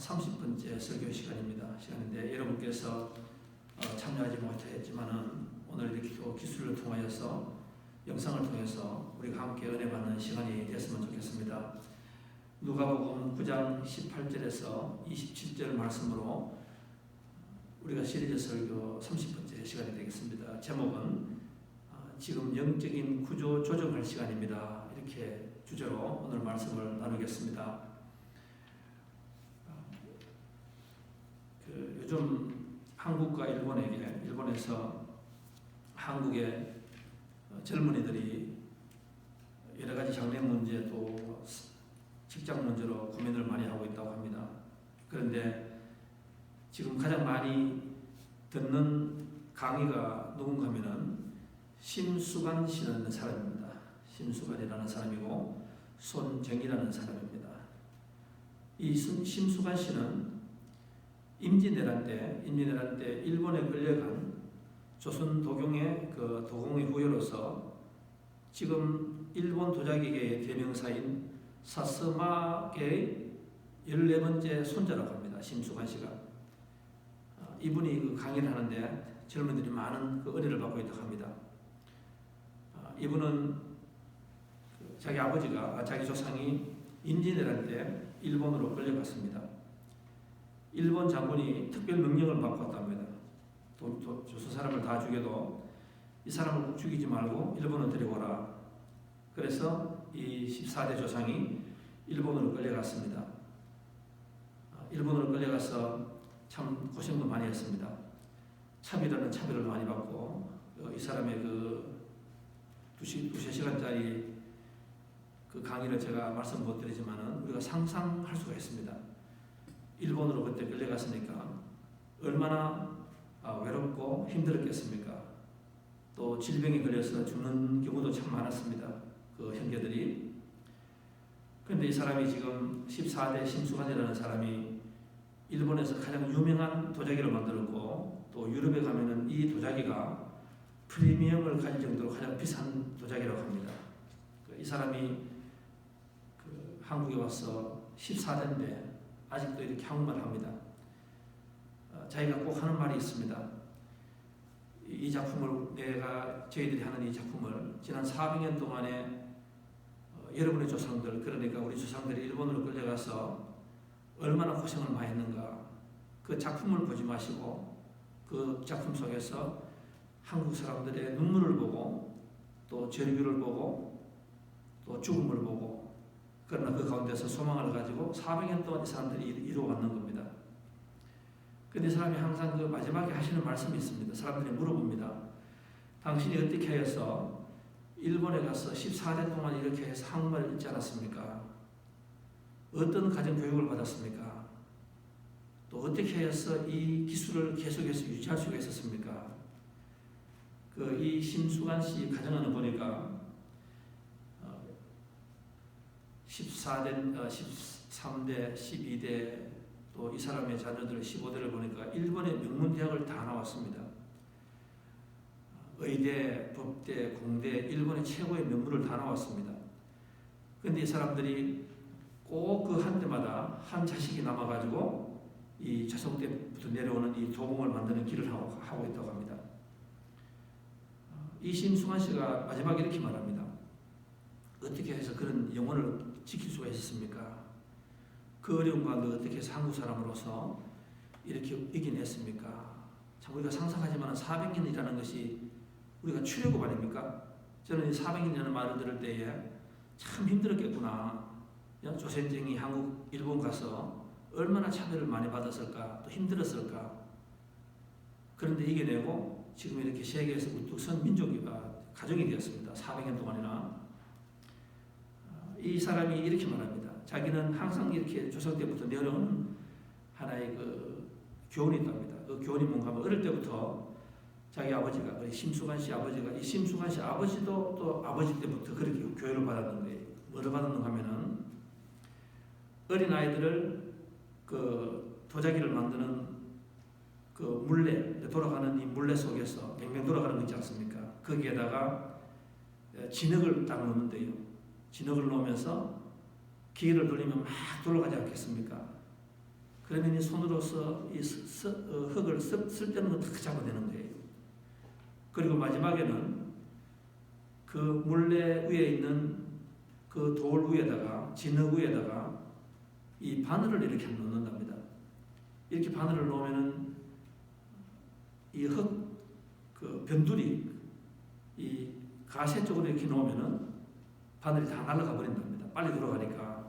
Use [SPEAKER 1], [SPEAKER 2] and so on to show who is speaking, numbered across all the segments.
[SPEAKER 1] 30번째 설교 시간인데 여러분께서 참여하지 못했지만은 오늘 이렇게 기술을 통하여서 영상을 통해서 우리가 함께 은혜 받는 시간이 됐으면 좋겠습니다. 누가복음 9장 18절에서 27절 말씀으로 우리가 시리즈 설교 30번째 시간이 되겠습니다. 제목은 지금 영적인 구조 조정할 시간입니다. 이렇게 주제로 오늘 말씀을 나누겠습니다. 요즘 한국과 일본에서 한국의 젊은이들이 여러 가지 장래 문제 또 직장 문제로 고민을 많이 하고 있다고 합니다. 그런데 지금 가장 많이 듣는 강의가 누군가 하면은 심수관 씨라는 사람입니다. 심수관이라는 사람이고 손정이라는 사람입니다. 이 심수관 씨는 임진왜란 때 일본에 끌려간 조선 도경의 그 도공의 후예로서 지금 일본 도자기계의 대명사인 사스마의 14번째 손자라고 합니다. 심수관 씨가. 이분이 그 강의를 하는데 젊은이들이 많은 그 은혜를 받고 있다고 합니다. 이분은 자기 조상이 임진왜란 때 일본으로 끌려갔습니다. 일본 장군이 특별 명령을 받고 왔답니다. 조선 사람을 다 죽여도 이 사람을 죽이지 말고 일본으로 데리고 오라. 그래서 이 14대 조상이 일본으로 끌려갔습니다. 일본으로 끌려가서 참 고생도 많이 했습니다. 차별을 많이 받고 이 사람의 그 두세 시간짜리 그 강의를 제가 말씀 못 드리지만은 우리가 상상할 수가 있습니다. 일본으로 그때 끌려갔으니까 얼마나 외롭고 힘들었겠습니까? 또 질병에 걸려서 죽는 경우도 참 많았습니다. 그 형제들이. 그런데 이 사람이 지금 14대 심수관이라는 사람이 일본에서 가장 유명한 도자기를 만들었고 또 유럽에 가면은 이 도자기가 프리미엄을 가질 정도로 가장 비싼 도자기라고 합니다. 이 사람이 한국에 와서 14대인데 아직도 이렇게 한국말을 합니다. 자기가 꼭 하는 말이 있습니다. 이 작품을 저희들이 하는 이 작품을 지난 400년 동안에 여러분의 조상들, 그러니까 우리 조상들이 일본으로 끌려가서 얼마나 고생을 많이 했는가, 그 작품을 보지 마시고 그 작품 속에서 한국 사람들의 눈물을 보고 또 절규를 보고 또 죽음을 보고, 그러나 그 가운데서 소망을 가지고 400년 동안 이 사람들이 이루어왔는 겁니다. 그런데 이 사람이 항상 그 마지막에 하시는 말씀이 있습니다. 사람들이 물어봅니다. 당신이 어떻게 하여서 일본에 가서 14년 동안 이렇게 해서 한국말을 읽지 않았습니까? 어떤 가정 교육을 받았습니까? 또 어떻게 해서 이 기술을 계속해서 유지할 수가 있었습니까? 이 심수관 씨 가정을 보니까 13대, 12대 또 이 사람의 자녀들 15대를 보니까 일본의 명문대학을 다 나왔습니다. 의대, 법대, 공대, 일본의 최고의 명문을 다 나왔습니다. 그런데 이 사람들이 꼭 그 한 때마다 한 자식이 남아가지고 이 조선 때부터 내려오는 이 도공을 만드는 길을 하고 있다고 합니다. 이 심수관 씨가 마지막에 이렇게 말합니다. 어떻게 해서 그런 영혼을 지킬 수가 있었습니까? 그 어려운 가운데 어떻게 해서 한국 사람으로서 이렇게 이겨냈습니까? 참 우리가 상상하지만 400년이라는 것이 우리가 출애굽 아닙니까? 저는 이 400년이라는 말을 들을 때에 참 힘들었겠구나. 조선쟁이 한국, 일본 가서 얼마나 차별을 많이 받았을까, 또 힘들었을까. 그런데 이겨내고 지금 이렇게 세계에서 우뚝 선 가정이 되었습니다. 400년 동안이나. 이 사람이 이렇게 말합니다. 자기는 항상 이렇게 조선 때부터 내려오는 하나의 그 교훈이 있답니다. 그 교훈이 뭔가 하면 어릴 때부터 자기 아버지가, 심수관 씨 아버지가, 이 심수관 씨 아버지도 또 아버지 때부터 그렇게 교육을 받았는 거예요. 뭐를 받았는가 하면은 어린 아이들을 그 도자기를 만드는 그 물레, 돌아가는 이 물레 속에서 뱅뱅 돌아가는 거 있지 않습니까? 거기에다가 진흙을 딱 넣는데요. 진흙을 넣으면서 기계를 돌리면 막 돌아가지 않겠습니까? 그러면 이 손으로서 이 흙을 쓸 때는 탁 잡아내는 거예요. 그리고 마지막에는 그 물레 위에 있는 그 돌 위에다가, 진흙 위에다가 이 바늘을 이렇게 놓는답니다. 이렇게 바늘을 놓으면은 이 그 변두리, 이 가세 쪽으로 이렇게 놓으면은 바늘이 다 날아가 버린답니다. 빨리 돌아가니까.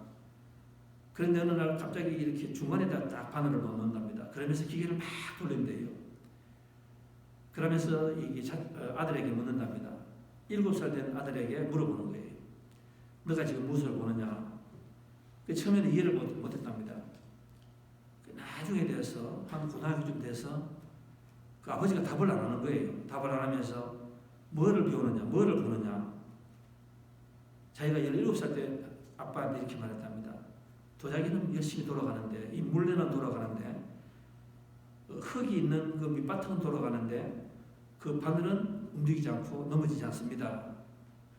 [SPEAKER 1] 그런데 어느 날 갑자기 이렇게 중간에다 딱 바늘을 놓는답니다. 그러면서 기계를 막 돌린대요. 그러면서 이게 아들에게 묻는답니다. 7살 된 아들에게 물어보는 거예요. 너가 지금 무엇을 보느냐? 처음에는 이해를 못했답니다. 나중에 돼서 한 고등학교쯤 돼서 그 아버지가 답을 안 하는 거예요. 답을 안 하면서 뭐를 배우느냐, 뭐를 보느냐. 자기가 17살 때 아빠한테 이렇게 말했답니다. 도자기는 열심히 돌아가는데, 이 물레는 돌아가는데, 흙이 있는 그 밑바탕은 돌아가는데, 그 바늘은 움직이지 않고 넘어지지 않습니다.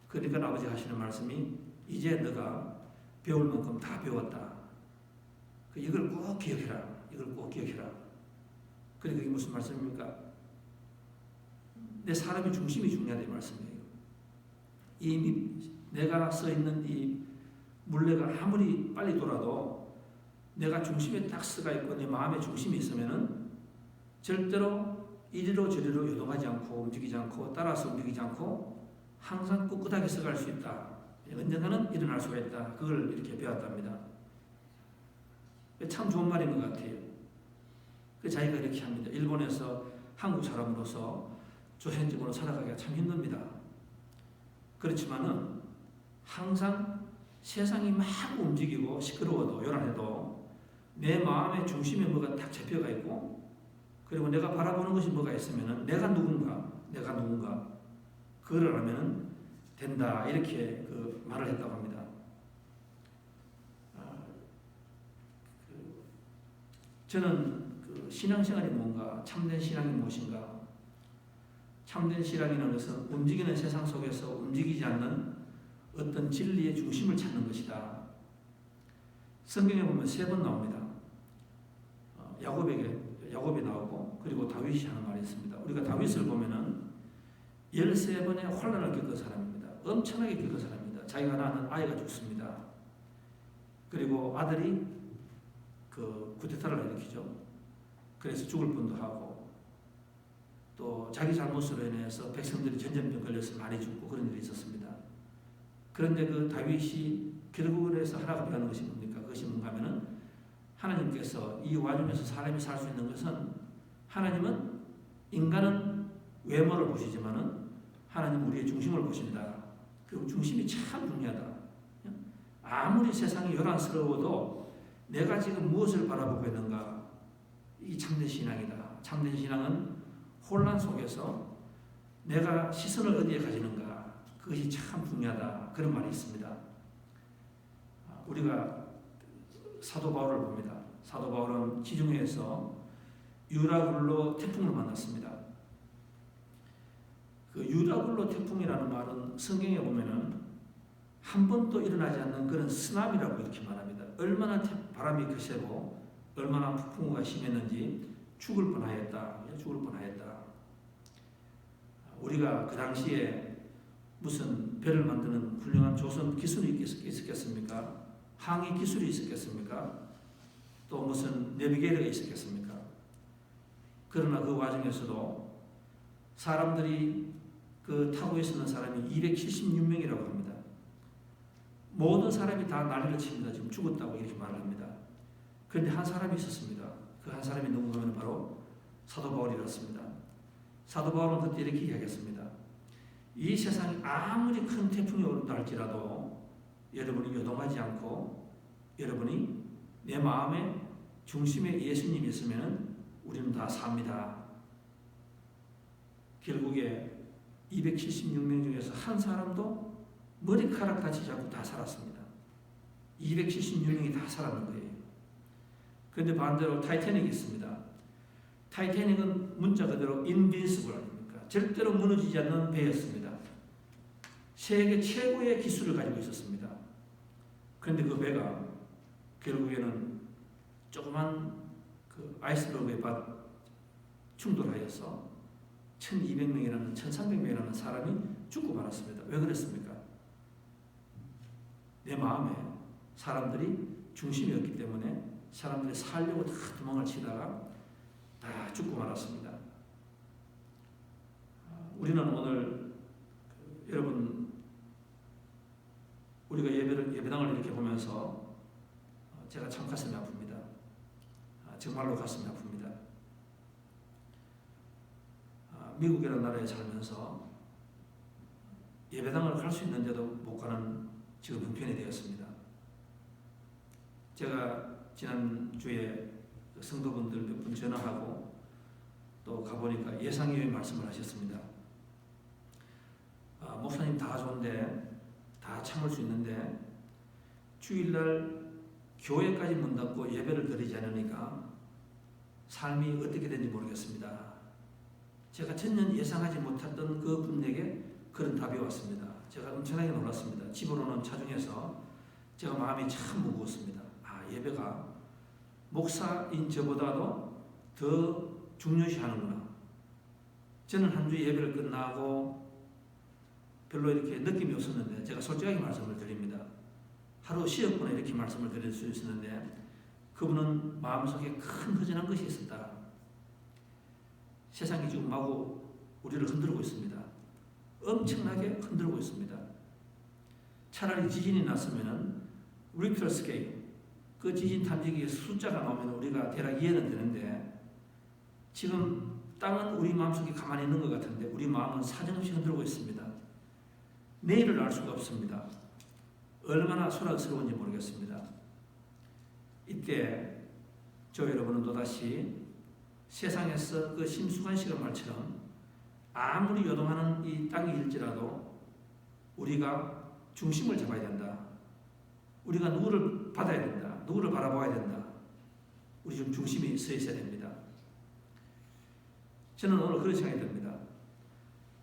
[SPEAKER 1] 그러니까 아버지가 하시는 말씀이 이제 너가 배울 만큼 다 배웠다. 이걸 꼭 기억해라. 이걸 꼭 기억해라. 그러니까 이게 무슨 말씀입니까? 내 사람의 중심이 중요하다 이 말씀이에요. 내가 써 있는 이 물레가 아무리 빨리 돌아도 내가 중심에 딱 서가 있고 내 마음의 중심이 있으면은 절대로 이리로 저리로 요동하지 않고 움직이지 않고 따라서 움직이지 않고 항상 꿋꿋하게 서갈 수 있다. 언젠가는 일어날 수가 있다. 그걸 이렇게 배웠답니다. 참 좋은 말인 것 같아요. 자기가 이렇게 합니다. 일본에서 한국 사람으로서 조선적으로 살아가기가 참 힘듭니다. 그렇지만은 항상 세상이 막 움직이고 시끄러워도 요란해도 내 마음의 중심에 뭐가 딱 잡혀가 있고 그리고 내가 바라보는 것이 뭐가 있으면은 내가 누군가 그걸 알면은 된다 이렇게 그 말을 했다고 합니다. 저는 그 신앙생활이 뭔가 참된 신앙이 무엇인가? 참된 신앙이라는 것은 움직이는 세상 속에서 움직이지 않는 어떤 진리의 중심을 찾는 것이다. 성경에 보면 3번 나옵니다. 야곱이 나오고 그리고 다윗이 하는 말이 있습니다. 우리가 다윗을 보면은 13번의 혼란을 겪은 사람입니다. 엄청나게 겪은 사람입니다. 자기가 낳은 아이가 죽습니다. 그리고 아들이 그 쿠데타를 일으키죠. 그래서 죽을 뻔도 하고 또 자기 잘못으로 인해서 백성들이 전염병 걸려서 많이 죽고 그런 일이 있었습니다. 그런데 그 다윗이 결국은 해서 하나가 배우는 것이 뭡니까? 그것이 뭔가 하면은 하나님께서 이 와중에서 사람이 살 수 있는 것은 하나님은 인간은 외모를 보시지만은 하나님은 우리의 중심을 보신다. 그 중심이 참 중요하다. 아무리 세상이 요란스러워도 내가 지금 무엇을 바라보고 있는가? 이 참된 신앙이다. 참된 신앙은 혼란 속에서 내가 시선을 어디에 가지는가? 그것이 참 중요하다. 그런 말이 있습니다. 우리가 사도 바울을 봅니다. 사도 바울은 지중해에서 유라굴로 태풍을 만났습니다. 그 유라굴로 태풍이라는 말은 성경에 보면은 한 번도 일어나지 않는 그런 쓰나미라고 이렇게 말합니다. 얼마나 바람이 거세고 얼마나 폭풍우가 심했는지 죽을 뻔하였다. 우리가 그 당시에 무슨 배를 만드는 훌륭한 조선 기술이 있었겠습니까? 항해 기술이 있었겠습니까? 또 무슨 내비게이터가 있었겠습니까? 그러나 그 와중에서도 사람들이 그 타고 있었는 사람이 276명이라고 합니다. 모든 사람이 다 난리를 칩니다. 지금 죽었다고 이렇게 말을 합니다. 그런데 한 사람이 있었습니다. 그 한 사람이 누군가 하면 바로 사도 바울이었습니다. 사도 바울은 그때 이렇게 이야기했습니다. 이 세상이 아무리 큰 태풍이 오른다 할지라도 여러분이 요동하지 않고 여러분이 내 마음의 중심에 예수님이 있으면 우리는 다 삽니다. 결국에 276명 중에서 한 사람도 머리카락 다치지 않고 다 살았습니다. 276명이 다 살았는 거예요. 그런데 반대로 타이타닉이 있습니다. 타이타닉은 문자 그대로 invincible 아닙니까? 절대로 무너지지 않는 배였습니다. 세계 최고의 기술을 가지고 있었습니다. 그런데 그 배가 결국에는 조그만 그 아이스버그에 충돌하여서 1200명이라는 1300명이라는 사람이 죽고 말았습니다. 왜 그랬습니까? 내 마음에 사람들이 중심이었기 때문에 사람들이 살려고 다 도망을 치다가 다 죽고 말았습니다. 우리는 오늘 여러분 우리가 예배당을 이렇게 보면서 제가 참 가슴이 아픕니다. 정말로 가슴이 아픕니다. 미국이라는 나라에 살면서 예배당을 갈 수 있는데도 못 가는 지금 형편이 되었습니다. 제가 지난주에 성도분들 몇 분 전화하고 또 가보니까 예상외의 말씀을 하셨습니다. 목사님 다 좋은데 다 참을 수 있는데 주일날 교회까지 문 닫고 예배를 드리지 않으니까 삶이 어떻게 되는지 모르겠습니다. 제가 전혀 예상하지 못했던 그 분에게 그런 답이 왔습니다. 제가 엄청나게 놀랐습니다. 집으로는 차중에서 제가 마음이 참 무거웠습니다. 예배가 목사인 저보다도 더 중요시하는구나. 저는 한 주 예배를 끝나고 별로 이렇게 느낌이 없었는데 제가 솔직하게 말씀을 드립니다. 하루 쉬었구나 이렇게 말씀을 드릴 수 있었는데 그분은 마음속에 큰 허전한 것이 있었다. 세상이 지금 마구 우리를 흔들고 있습니다. 엄청나게 흔들고 있습니다. 차라리 지진이 났으면은 리크터 스케일 그 지진 탐지기에 숫자가 나오면 우리가 대략 이해는 되는데 지금 땅은 우리 마음속에 가만히 있는 것 같은데 우리 마음은 사정없이 흔들고 있습니다. 내일을 알 수가 없습니다. 얼마나 소란스러운지 모르겠습니다. 이때 저 여러분은 또다시 세상에서 그 심수관 씨가 말처럼 아무리 요동하는 이 땅이일지라도 우리가 중심을 잡아야 된다. 우리가 누구를 받아야 된다. 누구를 바라봐야 된다. 우리 좀 중심이 서 있어야 됩니다. 저는 오늘 그런 생각이 듭니다.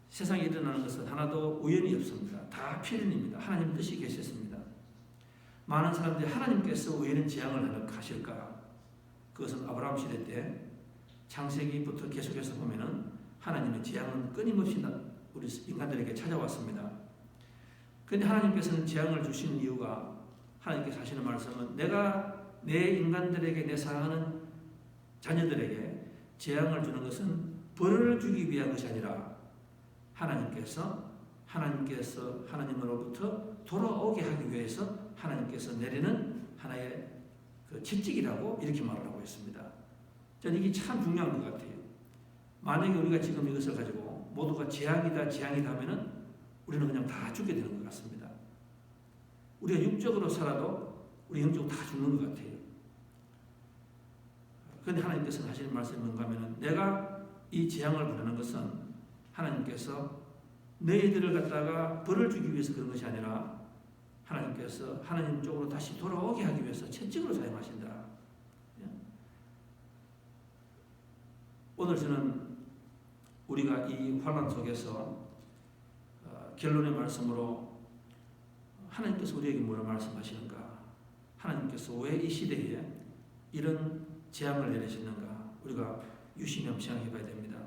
[SPEAKER 1] 세상에 일어나는 것은 하나도 우연이 없습니다. 다 필연입니다. 하나님 뜻이 계셨습니다. 많은 사람들이 하나님께서 우연한 재앙을 하실까? 그것은 아브라함 시대 때 창세기부터 계속해서 보면은 하나님의 재앙은 끊임없이 우리 인간들에게 찾아왔습니다. 그런데 하나님께서는 재앙을 주시는 이유가 하나님께서 하시는 말씀은 내가 내 인간들에게 내 사랑하는 자녀들에게 재앙을 주는 것은 벌을 주기 위한 것이 아니라 하나님께서 하나님으로부터 돌아오게 하기 위해서 하나님께서 내리는 하나의 그 채찍이라고 이렇게 말을 하고 있습니다. 저는 이게 참 중요한 것 같아요. 만약에 우리가 지금 이것을 가지고 모두가 재앙이다 하면은 우리는 그냥 다 죽게 되는 것 같습니다. 우리가 육적으로 살아도 우리 영적으로 다 죽는 것 같아요. 그런데 하나님께서 하시는 말씀이 뭔가 하면은 내가 이 재앙을 부르는 것은 하나님께서 너희들을 갖다가 벌을 주기 위해서 그런 것이 아니라 하나님께서 하나님 쪽으로 다시 돌아오게 하기 위해서 채찍으로 사용하신다. 오늘 저는 우리가 이 환난 속에서 결론의 말씀으로 하나님께서 우리에게 뭐라 말씀하시는가? 하나님께서 왜 이 시대에 이런 재앙을 내리시는가? 우리가 유심히 생각해 봐야 됩니다.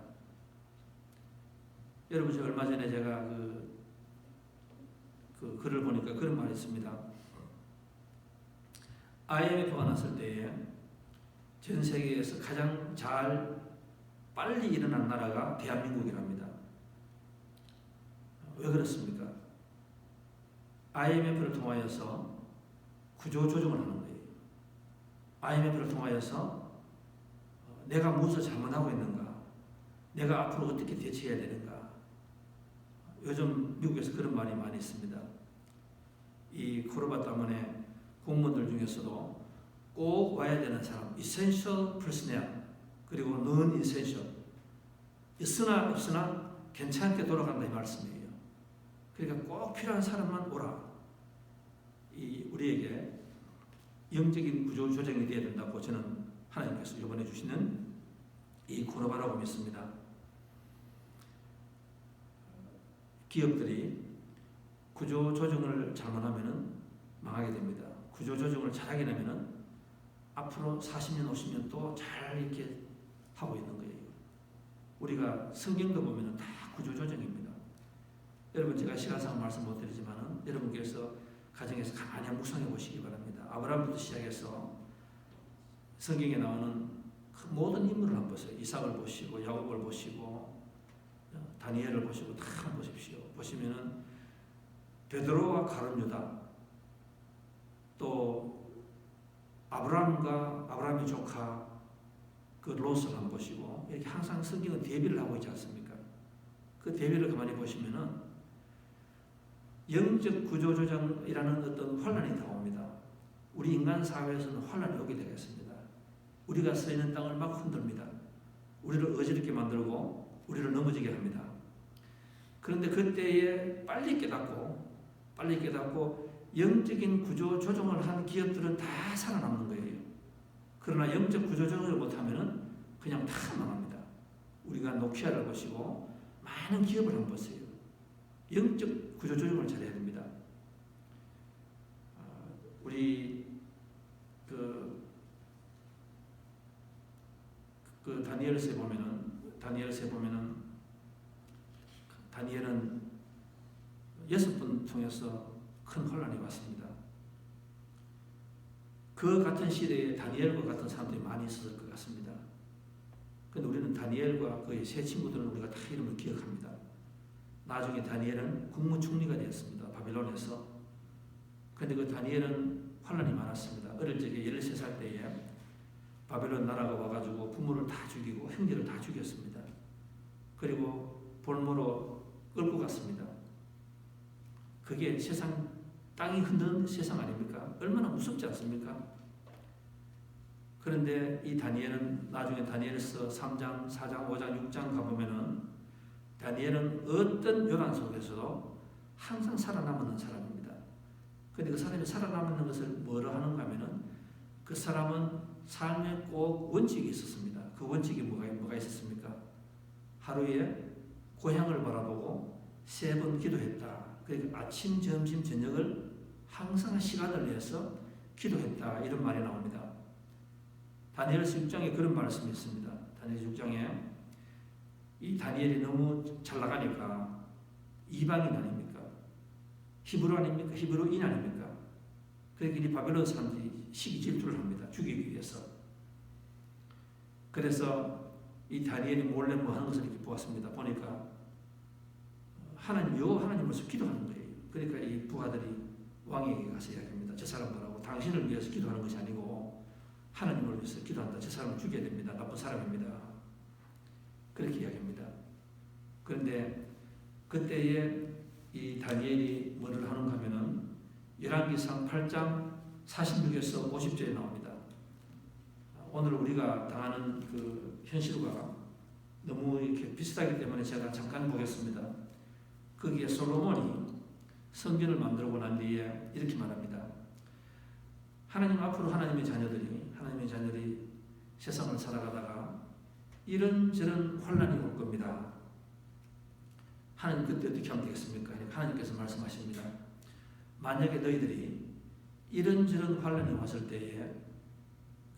[SPEAKER 1] 여러분, 저 얼마 전에 제가 그 글을 보니까 그런 말이 있습니다. IMF가 났을 때에 전 세계에서 가장 빨리 일어난 나라가 대한민국이랍니다. 왜 그렇습니까? IMF를 통하여서 구조조정을 하는 거예요. IMF를 통하여서 내가 무엇을 잘못하고 있는가? 내가 앞으로 어떻게 대처해야 되는가? 요즘 미국에서 그런 말이 많이 있습니다. 이 코로나 때문에 공무원들 중에서도 꼭 와야 되는 사람, essential personnel, 그리고 non-essential, 있으나 없으나 괜찮게 돌아간다 이 말씀이에요. 그러니까 꼭 필요한 사람만 오라. 우리에게 영적인 구조 조정이 되어야 된다고 저는 하나님께서 요번에 주시는 이 코로나라고 믿습니다. 기업들이 구조 조정을 잘못하면 망하게 됩니다. 구조 조정을 잘하게 되면 앞으로 40년, 50년 또 잘 이렇게 하고 있는 거예요. 우리가 성경도 보면 다 구조조정입니다. 여러분 제가 시간상 말씀 못 드리지만 여러분께서 가정에서 가만히 묵상해 보시기 바랍니다. 아브라함부터 시작해서 성경에 나오는 그 모든 인물을 한번 보세요. 이삭을 보시고 야곱을 보시고 다니엘을 보시고 다 한번 보십시오. 보시면은 베드로와 가룟 유다 또 아브라함의 조카 그 롯을 한번 보시고 이렇게 항상 성경은 대비를 하고 있지 않습니까? 그 대비를 가만히 보시면은 영적 구조조정이라는 어떤 환란이 다옵니다. 우리 인간 사회에서는 환란이 오게 되겠습니다. 우리가 서 있는 땅을 막 흔듭니다. 우리를 어지럽게 만들고 우리를 넘어지게 합니다. 그런데 그때에 빨리 깨닫고 영적인 구조 조정을 한 기업들은 다 살아남는 거예요. 그러나 영적 구조 조정을 못하면 그냥 다 망합니다. 우리가 노키아를 보시고 많은 기업을 한번 보세요. 영적 구조 조정을 잘해야 됩니다. 우리 다니엘서에 보면은 다니엘은 6분 통해서 큰 혼란이 왔습니다. 그 같은 시대에 다니엘과 같은 사람들이 많이 있었을 것 같습니다. 그런데 우리는 다니엘과 그의 세 친구들은 우리가 다 이름을 기억합니다. 나중에 다니엘은 국무총리가 되었습니다. 바빌론에서. 그런데 그 다니엘은 환란이 많았습니다. 어릴 적에 13살 때에 바빌론 나라가 와가지고 부모를 다 죽이고 형제를 다 죽였습니다. 그리고 볼모로 끌고 갔습니다. 그게 세상 땅이 흔드는 세상 아닙니까? 얼마나 무섭지 않습니까? 그런데 이 다니엘은 나중에 다니엘서 3장, 4장, 5장, 6장 가보면은 다니엘은 어떤 요란 속에서도 항상 살아남는 사람입니다. 그런데 그 사람이 살아남는 것을 뭐로 하는가 하면은 그 사람은 삶에 꼭 원칙이 있었습니다. 그 원칙이 뭐가 있었습니까? 하루에 고향을 바라보고 3번 기도했다. 그러니까 아침, 점심, 저녁을 항상 시간을 내서 기도했다. 이런 말이 나옵니다. 다니엘서 6장에 그런 말씀이 있습니다. 다니엘서 6장에 이 다니엘이 너무 잘 나가니까 이방인 아닙니까? 히브리 아닙니까? 히브리인 아닙니까? 그러니까 이 바벨론 사람들이 시기 질투를 합니다. 죽이기 위해서. 그래서 이 다니엘이 몰래 뭐 하는 것을 이렇게 보았습니다. 보니까 하나님을 기도하는 거예요. 그러니까 이 부하들이 왕에게 가서 이야기합니다. 저 사람 뭐라고? 당신을 위해서 기도하는 것이 아니고 하나님을 위해서 기도한다. 저 사람을 죽여야 됩니다. 나쁜 사람입니다. 그렇게 이야기합니다. 그런데 그때에 이 다니엘이 뭐를 하는가 하면은 열왕기상 8장 46에서 50절에 나옵니다. 오늘 우리가 당하는 그 현실과 너무 이렇게 비슷하기 때문에 제가 잠깐 보겠습니다. 거기에 솔로몬이 성전을 만들고 난 뒤에 이렇게 말합니다. 하나님 앞으로 하나님의 자녀들이 세상을 살아가다가 이런저런 환란이 올 겁니다. 하나님 그때 어떻게 하면 되겠습니까? 하나님께서 말씀하십니다. 만약에 너희들이 이런저런 환란이 왔을 때에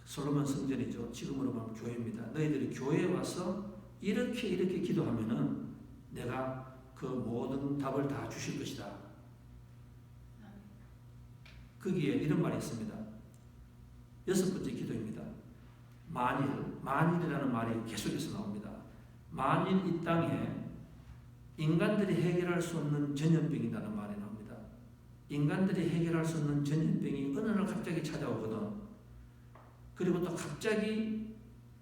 [SPEAKER 1] 솔로몬 성전이죠. 지금으로 보면 교회입니다. 너희들이 교회에 와서 이렇게 기도하면은 내가 그 모든 답을 다 주실 것이다. 거기에 이런 말이 있습니다. 6번째 기도입니다. 만일이라는 말이 계속해서 나옵니다. 만일 이 땅에 인간들이 해결할 수 없는 전염병이라는 말이 나옵니다. 인간들이 해결할 수 없는 전염병이 어느 날 갑자기 찾아오거든. 그리고 또 갑자기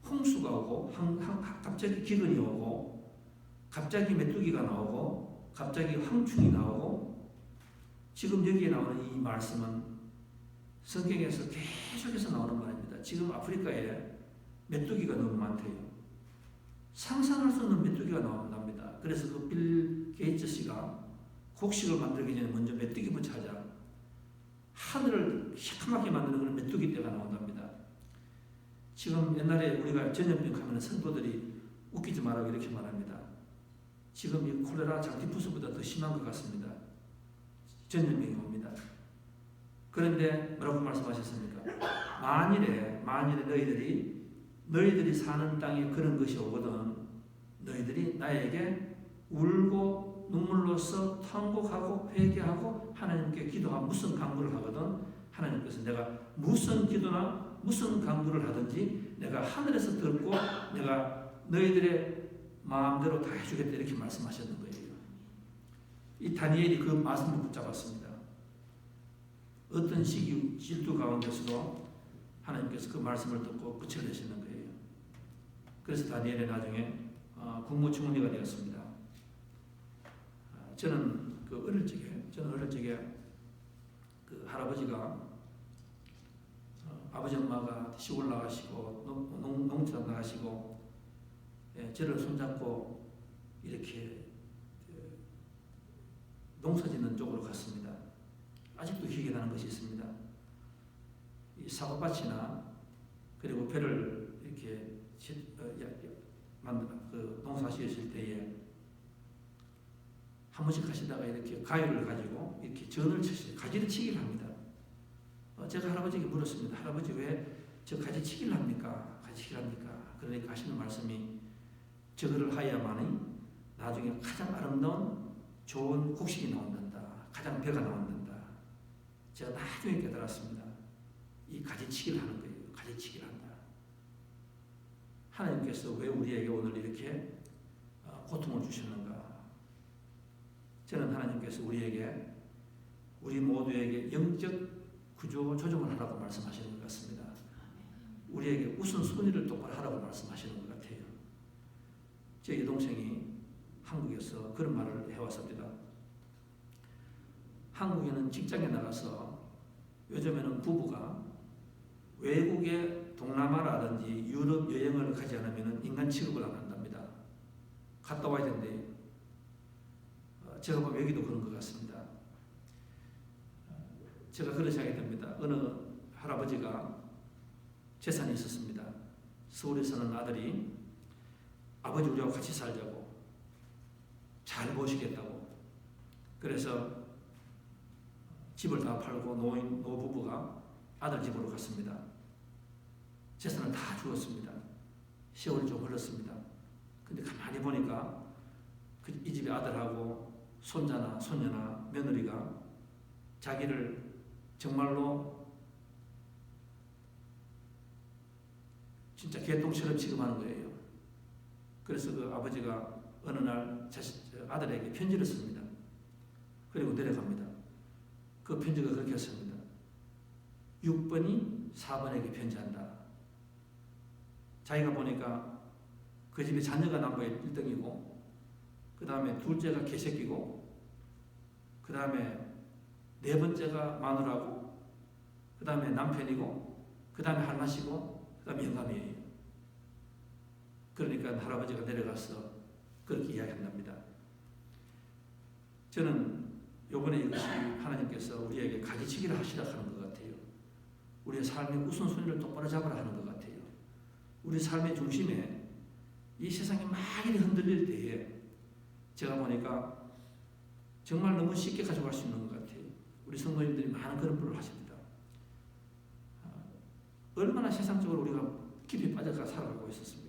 [SPEAKER 1] 홍수가 오고 갑자기 기근이 오고 갑자기 메뚜기가 나오고 갑자기 황충이 나오고 지금 여기에 나오는 이 말씀은 성경에서 계속해서 나오는 말입니다. 지금 아프리카에 메뚜기가 너무 많대요. 상상할 수 없는 메뚜기가 나온답니다. 그래서 그 빌 게이츠 씨가 곡식을 만들기 전에 먼저 메뚜기부터 찾아 하늘을 시커멓게 만드는 그런 메뚜기 떼가 나온답니다. 지금 옛날에 우리가 전염병 하면 성도들이 웃기지 말라고 이렇게 말합니다. 지금 이 콜레라 장티푸스보다 더 심한 것 같습니다. 전염병이 옵니다. 그런데 뭐라고 말씀하셨습니까? 만일에 너희들이 사는 땅에 그런 것이 오거든 너희들이 나에게 울고 눈물로써 통곡하고 회개하고 하나님께 기도하고 무슨 간구를 하거든 하나님께서 내가 무슨 기도나 무슨 간구를 하든지 내가 하늘에서 듣고 내가 너희들의 마음대로 다 해주겠다 이렇게 말씀하셨는 거예요. 이 다니엘이 그 말씀을 붙잡았습니다. 어떤 시기 질투 가운데서도 하나님께서 그 말씀을 듣고 끝을 내시는 거예요. 그래서 다니엘이 나중에 국무총리가 되었습니다. 저는 어릴 적에 그 할아버지가 아버지 엄마가 시골 나가시고 농장 나가시고 저를 손잡고 이렇게 농사 짓는 쪽으로 갔습니다. 아직도 기억이 나는 것이 있습니다. 이 사과밭이나 그리고 배를 이렇게 농사 지으실 때에 한 번씩 가시다가 이렇게 가위를 가지고 이렇게 전을 치시 가지를 치기를 합니다. 제가 할아버지에게 물었습니다. 할아버지 왜 저 가지치기를 합니까? 가지치기를 합니까? 그러니까 하시는 말씀이 저거를 하여야만이 나중에 가장 아름다운 좋은 곡식이 나온단다. 가장 배가 나온단다. 제가 나중에 깨달았습니다. 이 가지치기를 하는 거예요. 가지치기를 한다. 하나님께서 왜 우리에게 오늘 이렇게 고통을 주셨는가? 저는 하나님께서 우리 모두에게 영적 구조 조정을 하라고 말씀하시는 것 같습니다. 우리에게 우선순위를 똑바로 하라고 말씀하시는 것 같아요. 제 여동생이 한국에서 그런 말을 해왔습니다. 한국에는 직장에 나가서 요즘에는 부부가 외국의 동남아라든지 유럽 여행을 가지 않으면 인간 취급을 안 한답니다. 갔다 와야 된대요. 제가 보면 여기도 그런 것 같습니다. 제가 그런 생각이 듭니다. 어느 할아버지가 재산이 있었습니다. 서울에 사는 아들이 아버지 우리하고 같이 살자고 잘 모시겠다고 그래서 집을 다 팔고 노부부가 아들 집으로 갔습니다. 재산을 다 주었습니다. 세월이 좀 흘렀습니다. 근데 가만히 보니까 이 집의 아들하고 손자나 손녀나 며느리가 자기를 정말로 진짜 개똥처럼 취급하는 거예요. 그래서 그 아버지가 어느 날 아들에게 편지를 씁니다. 그리고 내려갑니다. 그 편지가 그렇게 씁니다. 6번이 4번에게 편지한다. 자기가 보니까 그 집에 자녀가 남부에 1등이고 그 다음에 둘째가 개새끼고 그 다음에 네 번째가 마누라고 그 다음에 남편이고 그 다음에 할머니고 그 다음에 영감이에요. 그러니까 할아버지가 내려가서 그렇게 이야기한답니다. 저는 요번에 이것이 하나님께서 우리에게 가지치기를 하시라 하는 것 같아요. 우리의 삶의 우선순위를 똑바로 잡으라 하는 것 같아요. 우리 삶의 중심에 이 세상이 많이 흔들릴 때에 제가 보니까 정말 너무 쉽게 가져갈 수 있는 것 같아요. 우리 성도님들이 많은 그런 분을 하십니다. 얼마나 세상적으로 우리가 깊이 빠져가 살아가고 있었습니까?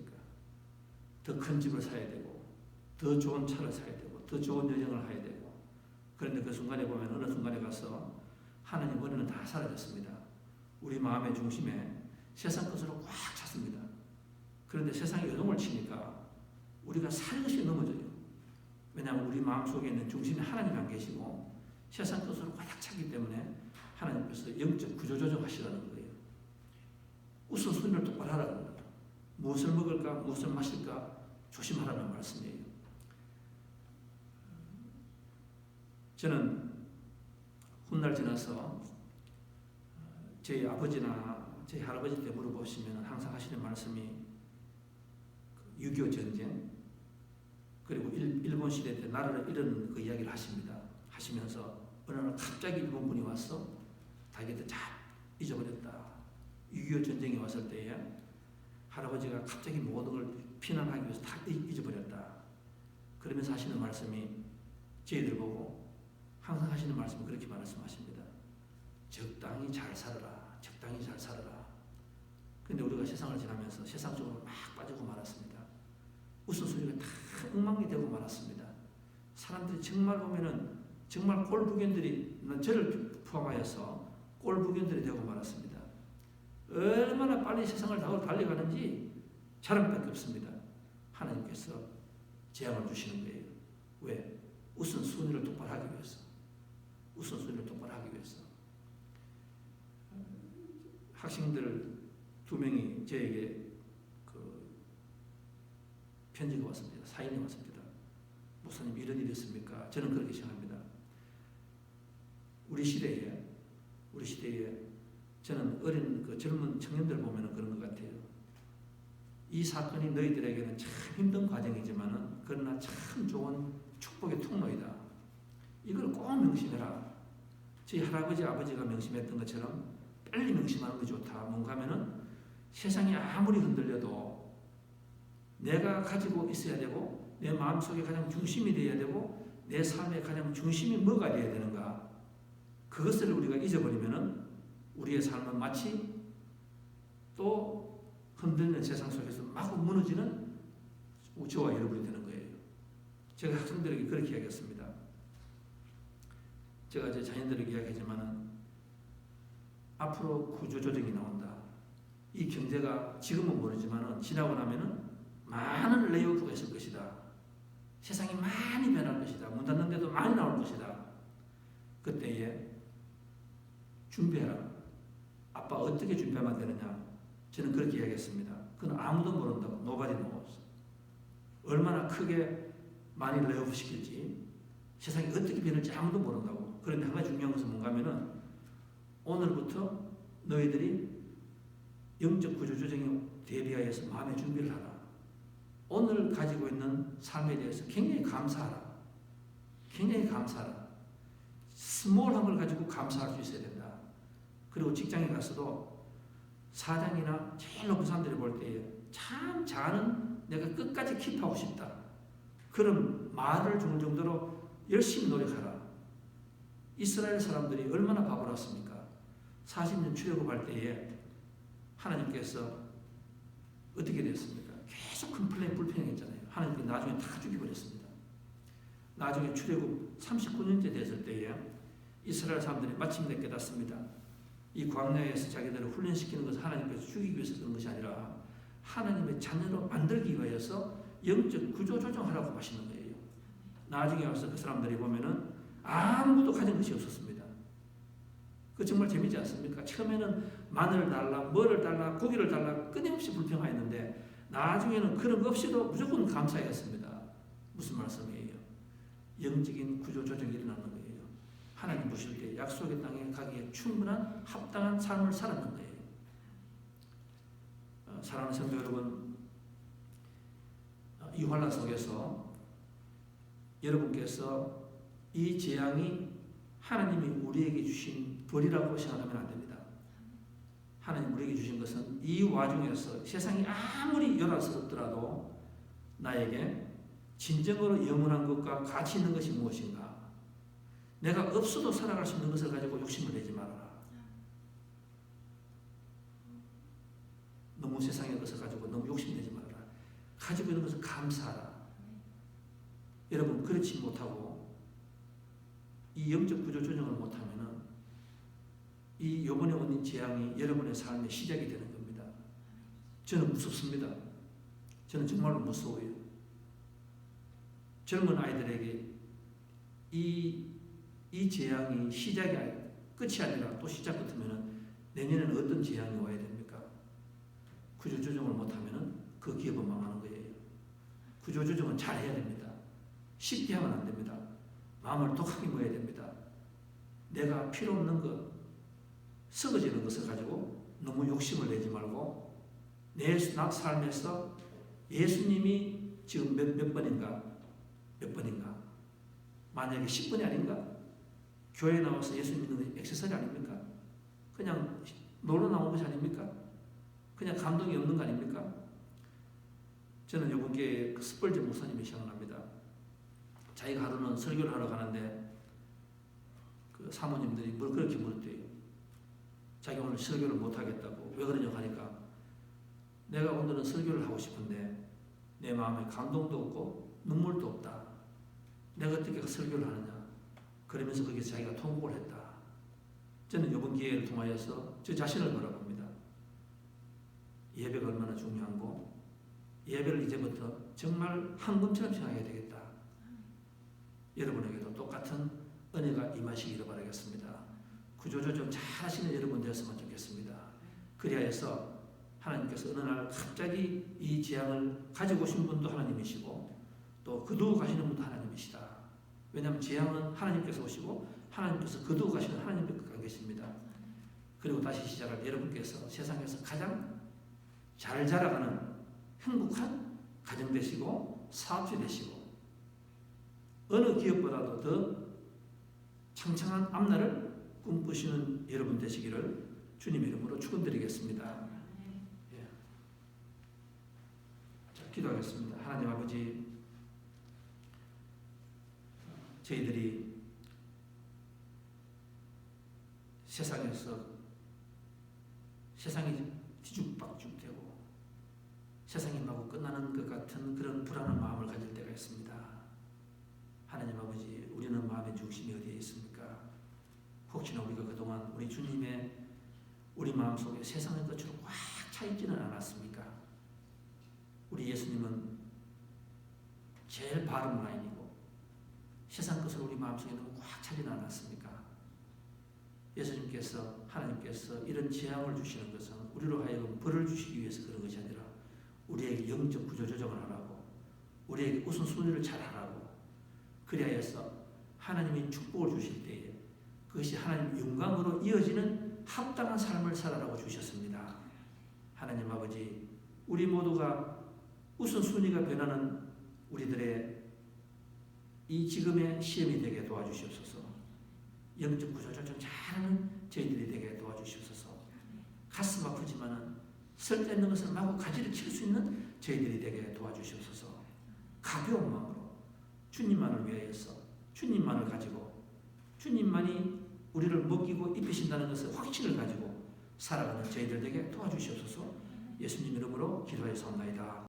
[SPEAKER 1] 더 큰 집을 사야 되고 더 좋은 차를 사야 되고 더 좋은 여정을 해야 되고 그런데 그 순간에 보면 어느 순간에 가서 하나님 은혜는 다 사라졌습니다. 우리 마음의 중심에 세상 것으로 꽉 찼습니다. 그런데 세상이 요동을 치니까 우리가 살것이 넘어져요. 왜냐하면 우리 마음속에 있는 중심에 하나님 안 계시고 세상 것으로 가득 차기 때문에 하나님께서 영적 구조조정 하시라는 거예요. 우선순위를 똑바로 하라는 거예요. 무엇을 먹을까 무엇을 마실까 조심하라는 말씀이에요. 저는 훗날 지나서 저희 아버지나 저희 할아버지 때 물어보시면 항상 하시는 말씀이 6.25 전쟁 그리고 일본 시대 때 나라를 잃은 그 이야기를 하십니다. 하시면서 어느 날 갑자기 일본군이 와서 자기들 다 잊어버렸다. 6.25 전쟁이 왔을 때에 할아버지가 갑자기 모든 걸 피난하기 위해서 다 잊어버렸다. 그러면서 하시는 말씀이 저희들 보고 항상 하시는 말씀은 그렇게 말씀하십니다. 적당히 잘 살아라. 적당히 잘 살아라. 근데 우리가 세상을 지나면서 세상적으로 막 빠지고 말았습니다. 우선순위가 다 엉망이 되고 말았습니다. 사람들이 정말 보면은 정말 꼴불견들이, 저를 포함하여서 꼴불견들이 되고 말았습니다. 얼마나 빨리 세상을 타고 달려가는지 자랑밖에 없습니다. 하나님께서 재앙을 주시는 거예요. 왜? 우선순위를 똑바로 하기 위해서. 우선순위를 똑바로 하기 위해서. 학생들 2명이 저에게 편지가 왔습니다. 사인이 왔습니다. 목사님 이런 일이 있습니까? 저는 그렇게 생각합니다. 우리 시대에 저는 어린 젊은 청년들 보면 그런 것 같아요. 이 사건이 너희들에게는 참 힘든 과정이지만은 그러나 참 좋은 축복의 통로이다. 이걸 꼭 명심해라. 저희 할아버지 아버지가 명심했던 것처럼 빨리 명심하는 게 좋다. 뭔가 하면은 세상이 아무리 흔들려도 내가 가지고 있어야 되고 내 마음속에 가장 중심이 되어야 되고 내 삶의 가장 중심이 뭐가 되어야 되는가. 그것을 우리가 잊어버리면은 우리의 삶은 마치 또 흔들리는 세상 속에서 마구 무너지는 저와 여러분이 되는 거예요. 제가 학생들에게 그렇게 이야기했습니다. 제가 제 자녀들에게 이야기하지만은 앞으로 구조조정이 나온다. 이 경제가 지금은 모르지만은 지나고 나면은 많은 레이오프가 있을 것이다. 세상이 많이 변할 것이다. 문 닫는데도 많이 나올 것이다. 그때에 준비해라. 아빠 어떻게 준비하면 되느냐? 저는 그렇게 이야기했습니다. 그건 아무도 모른다고. Nobody knows. 얼마나 크게 많이 레이오프 시킬지, 세상이 어떻게 변할지 아무도 모른다고. 그런데 한 가지 중요한 것은 뭔가 하면은 오늘부터 너희들이 영적 구조조정에 대비하여서 마음의 준비를 하라. 오늘 가지고 있는 삶에 대해서 굉장히 감사하라. 굉장히 감사하라. 스몰한 걸 가지고 감사할 수 있어야 된다. 그리고 직장에 가서도 사장이나 제일 높은 사람들이 볼 때에 참 자는 내가 끝까지 킵하고 싶다. 그런 말을 주는 정도로 열심히 노력하라. 이스라엘 사람들이 얼마나 바보랐습니까? 40년 출애굽할 때에 하나님께서 어떻게 됐습니까? 계속 컴플레인 불평했잖아요. 하나님께서 나중에 다 죽여버렸습니다. 나중에 출애굽 39년째 됐을 때에 이스라엘 사람들이 마침내 깨닫습니다. 이 광야에서 자기들을 훈련시키는 것은 하나님께서 죽이기 위해서 그런 것이 아니라 하나님의 자녀로 만들기 위해서 영적 구조 조정하라고 하시는 거예요. 나중에 와서 그 사람들이 보면은 아무도 가진 것이 없었습니다. 그 정말 재미지 않습니까? 처음에는 마늘을 달라, 뭐를 달라, 고기를 달라 끊임없이 불평하였는데 나중에는 그런 것 없이도 무조건 감사했습니다. 무슨 말씀이에요? 영적인 구조 조정이 일어나는 거예요. 하나님 보실 때 약속의 땅에 가기에 충분한 합당한 삶을 살았는 거예요. 사랑하는 성도 여러분, 이 환난 속에서 여러분께서 이 재앙이 하나님이 우리에게 주신 벌이라고 생각하면 안 됩니다. 하나님 우리에게 주신 것은 이 와중에서 세상이 아무리 요란스럽더라도 나에게 진정으로 영원한 것과 가치 있는 것이 무엇인가? 내가 없어도 살아갈 수 있는 것을 가지고 욕심을 내지 말아라. 너무 세상의 것을 가지고 너무 욕심내지 말아라. 가지고 있는 것을 감사하라. 여러분 그렇지 못하고 이 영적 구조 조정을 못하면은 이 이번에 오는 재앙이 여러분의 삶의 시작이 되는 겁니다. 저는 무섭습니다. 저는 정말로 무서워요. 젊은 아이들에게 이 재앙이 시작이 끝이 아니라 또 시작 같으면은 내년에는 어떤 재앙이 와야 됩니까? 구조 조정을 못하면은 그 기업은 망하는 거예요. 구조 조정은 잘 해야 됩니다. 쉽게 하면 안 됩니다. 마음을 독하게 먹어야 됩니다. 내가 필요 없는 것, 썩어지는 것을 가지고 너무 욕심을 내지 말고 내 삶에서 예수님이 지금 몇 번인가? 만약에 10번이 아닌가? 교회에 나와서 예수 믿는 게 액세서리 아닙니까? 그냥 놀러 나온 것이 아닙니까? 그냥 감동이 없는 거 아닙니까? 저는 요번 기회에 스펄전 목사님이 생각납니다. 자기가 하루는 설교를 하러 가는데 그 사모님들이 뭘 그렇게 물었대요. 자기 오늘 설교를 못 하겠다고. 왜 그러냐고 하니까 내가 오늘은 설교를 하고 싶은데 내 마음에 감동도 없고 눈물도 없다. 내가 어떻게 설교를 하느냐. 그러면서 거기서 자기가 통곡을 했다. 저는 이번 기회를 통하여서 저 자신을 바라봅니다. 예배가 얼마나 중요한고 예배를 이제부터 정말 황금처럼 생각해야 되겠다. 여러분에게도 똑같은 은혜가 임하시기를 바라겠습니다. 구조조정 잘 하시는 여러분 되었으면 좋겠습니다. 그리하여서 하나님께서 어느 날 갑자기 이 재앙을 가지고 오신 분도 하나님이시고 또 거두어 가시는 분도 하나님이시다. 왜냐하면 재앙은 하나님께서 오시고 하나님께서 거두어 가시는 하나님께서 계십니다. 그리고 다시 시작할 여러분께서 세상에서 가장 잘 자라가는 행복한 가정 되시고 사업주 되시고 어느 기업보다도 더 창창한 앞날을 꿈꾸시는 여러분 되시기를 주님 이름으로 축원드리겠습니다. 예. 자, 기도하겠습니다. 하나님 아버지, 저희들이 세상에서 세상이 뒤죽박죽되고 세상이 마구 끝나는 것 같은 그런 불안한 마음을 가질 때가 있습니다. 하나님 아버지, 우리는 마음의 중심이 어디에 있습니까? 혹시나 우리가 그동안 우리 주님의 우리 마음속에 세상의 것으로 꽉 차 있지는 않았습니까? 우리 예수님은 제일 바른 라인이고 세상 것으로 우리 마음속에 너무 꽉 차지는 않았습니까? 예수님께서 하나님께서 이런 재앙을 주시는 것은 우리로 하여금 벌을 주시기 위해서 그런 것이 아니라 우리에게 영적 구조조정을 하라고 우리에게 우선순위를 잘 하라고 그리하여서 하나님이 축복을 주실 때에 그것이 하나님 영광으로 이어지는 합당한 삶을 살아라고 주셨습니다. 하나님 아버지, 우리 모두가 우선순위가 변하는 우리들의 이 지금의 시험이 되게 도와주시옵소서. 영적 구조조정 잘하는 저희들이 되게 도와주시옵소서. 가슴 아프지만은 쓸데없는 것을 마구 가지를 칠 수 있는 저희들이 되게 도와주시옵소서. 가벼운 마음으로 주님만을 위하여서 주님만을 가지고 주님만이 우리를 먹이고 입히신다는 것을 확신을 가지고 살아가는 저희들 되게 도와주시옵소서. 예수님 이름으로 기도하였사옵나이다.